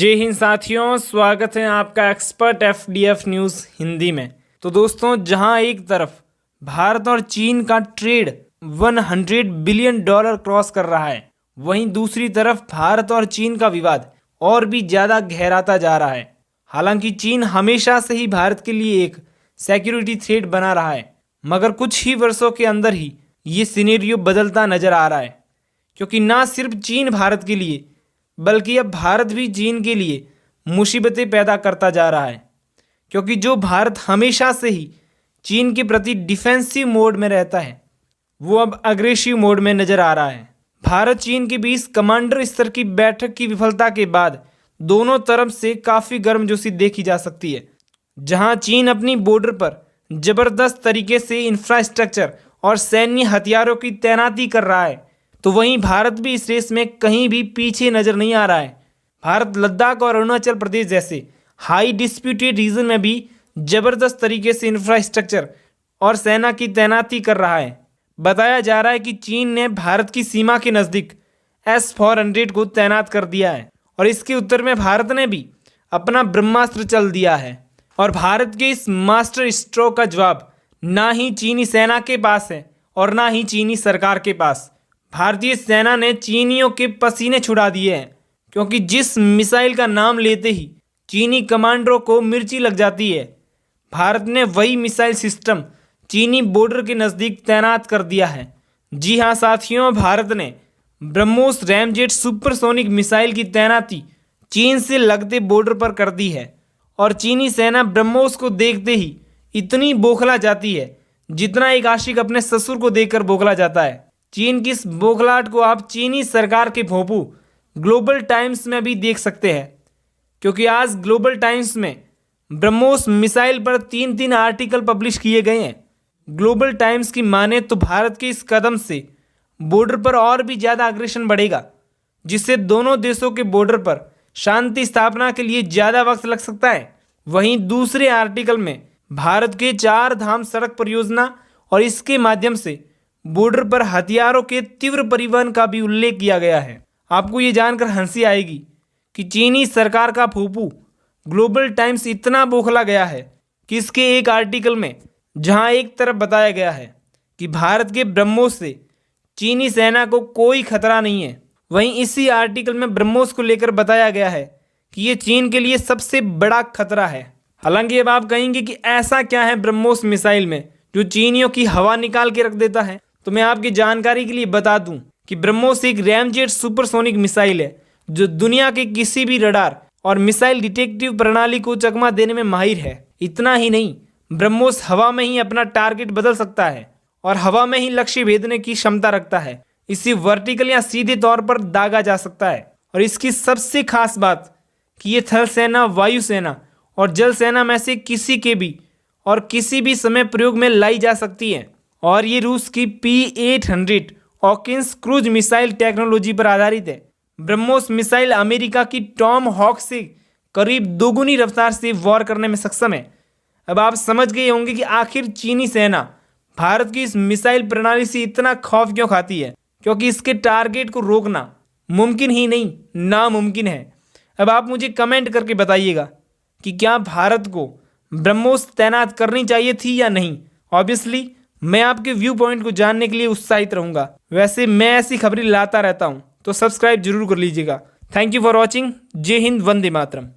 जय हिंद साथियों, स्वागत है आपका एक्सपर्ट एफडीएफ न्यूज़ हिंदी में। तो दोस्तों, जहां एक तरफ भारत और चीन का ट्रेड 100 बिलियन डॉलर क्रॉस कर रहा है, वहीं दूसरी तरफ भारत और चीन का विवाद और भी ज़्यादा गहराता जा रहा है। हालांकि चीन हमेशा से ही भारत के लिए एक सिक्योरिटी थ्रेट बना रहा है, मगर कुछ ही वर्षों के अंदर ही ये सिनेरियो बदलता नजर आ रहा है, क्योंकि ना सिर्फ चीन भारत के लिए बल्कि अब भारत भी चीन के लिए मुसीबतें पैदा करता जा रहा है। क्योंकि जो भारत हमेशा से ही चीन के प्रति डिफेंसिव मोड में रहता है, वो अब अग्रेसिव मोड में नजर आ रहा है। भारत चीन के बीच कमांडर स्तर की बैठक की विफलता के बाद दोनों तरफ से काफ़ी गर्मजोशी देखी जा सकती है। जहां चीन अपनी बॉर्डर पर जबरदस्त तरीके से इंफ्रास्ट्रक्चर और सैन्य हथियारों की तैनाती कर रहा है, तो वहीं भारत भी इस रेस में कहीं भी पीछे नजर नहीं आ रहा है। भारत लद्दाख और अरुणाचल प्रदेश जैसे हाई डिस्प्यूटेड रीजन में भी जबरदस्त तरीके से इंफ्रास्ट्रक्चर और सेना की तैनाती कर रहा है। बताया जा रहा है कि चीन ने भारत की सीमा के नज़दीक S-400 को तैनात कर दिया है और इसके उत्तर में भारत ने भी अपना ब्रह्मास्त्र चल दिया है। और भारत के इस मास्टर स्ट्रोक का जवाब ना ही चीनी सेना के पास है और ना ही चीनी सरकार के पास। भारतीय सेना ने चीनियों के पसीने छुड़ा दिए हैं, क्योंकि जिस मिसाइल का नाम लेते ही चीनी कमांडरों को मिर्ची लग जाती है, भारत ने वही मिसाइल सिस्टम चीनी बॉर्डर के नज़दीक तैनात कर दिया है। जी हाँ साथियों, भारत ने ब्रह्मोस रैमजेट सुपरसोनिक मिसाइल की तैनाती चीन से लगते बॉर्डर पर कर दी है। और चीनी सेना ब्रह्मोस को देखते ही इतनी बौखला जाती है जितना एक आशिक अपने ससुर को देखकर बौखला जाता है। चीन की इस बौखलाहट को आप चीनी सरकार के भोंपू ग्लोबल टाइम्स में भी देख सकते हैं, क्योंकि आज ग्लोबल टाइम्स में ब्रह्मोस मिसाइल पर 3 आर्टिकल पब्लिश किए गए हैं। ग्लोबल टाइम्स की माने तो भारत के इस कदम से बॉर्डर पर और भी ज़्यादा अग्रेशन बढ़ेगा, जिससे दोनों देशों के बॉर्डर पर शांति स्थापना के लिए ज़्यादा वक्त लग सकता है। वहीं दूसरे आर्टिकल में भारत के 4 धाम सड़क परियोजना और इसके माध्यम से बॉर्डर पर हथियारों के तीव्र परिवहन का भी उल्लेख किया गया है। आपको ये जानकर हंसी आएगी कि चीनी सरकार का फूफू ग्लोबल टाइम्स इतना बौखला गया है कि इसके एक आर्टिकल में जहां एक तरफ बताया गया है कि भारत के ब्रह्मोस से चीनी सेना को कोई खतरा नहीं है, वहीं इसी आर्टिकल में ब्रह्मोस को लेकर बताया गया है कि ये चीन के लिए सबसे बड़ा खतरा है। हालांकि अब आप कहेंगे कि ऐसा क्या है ब्रह्मोस मिसाइल में जो चीनियों की हवा निकाल के रख देता है। तो मैं आपकी जानकारी के लिए बता दूं कि ब्रह्मोस एक रैमजेट सुपरसोनिक मिसाइल है जो दुनिया के किसी भी रडार और मिसाइल डिटेक्टिव प्रणाली को चकमा देने में माहिर है। इतना ही नहीं, ब्रह्मोस हवा में ही अपना टारगेट बदल सकता है और हवा में ही लक्ष्य भेदने की क्षमता रखता है। इसे वर्टिकल या सीधे तौर पर दागा जा सकता है। और इसकी सबसे खास बात कि ये थल सेना, वायुसेना और जल सेना में से किसी के भी और किसी भी समय प्रयोग में लाई जा सकती है। और ये रूस की P-800 ऑकिंस क्रूज मिसाइल टेक्नोलॉजी पर आधारित है। ब्रह्मोस मिसाइल अमेरिका की टॉम हॉक से करीब दोगुनी रफ्तार से वॉर करने में सक्षम है। अब आप समझ गए होंगे कि आखिर चीनी सेना भारत की इस मिसाइल प्रणाली से इतना खौफ क्यों खाती है, क्योंकि इसके टारगेट को रोकना मुमकिन ही नहीं, नामुमकिन है। अब आप मुझे कमेंट करके बताइएगा कि क्या भारत को ब्रह्मोस तैनात करनी चाहिए थी या नहीं। ऑब्वियसली मैं आपके व्यू पॉइंट को जानने के लिए उत्साहित रहूंगा। वैसे मैं ऐसी खबरें लाता रहता हूं, तो सब्सक्राइब जरूर कर लीजिएगा। Thank you for watching. जय हिंद, वंदे मातरम।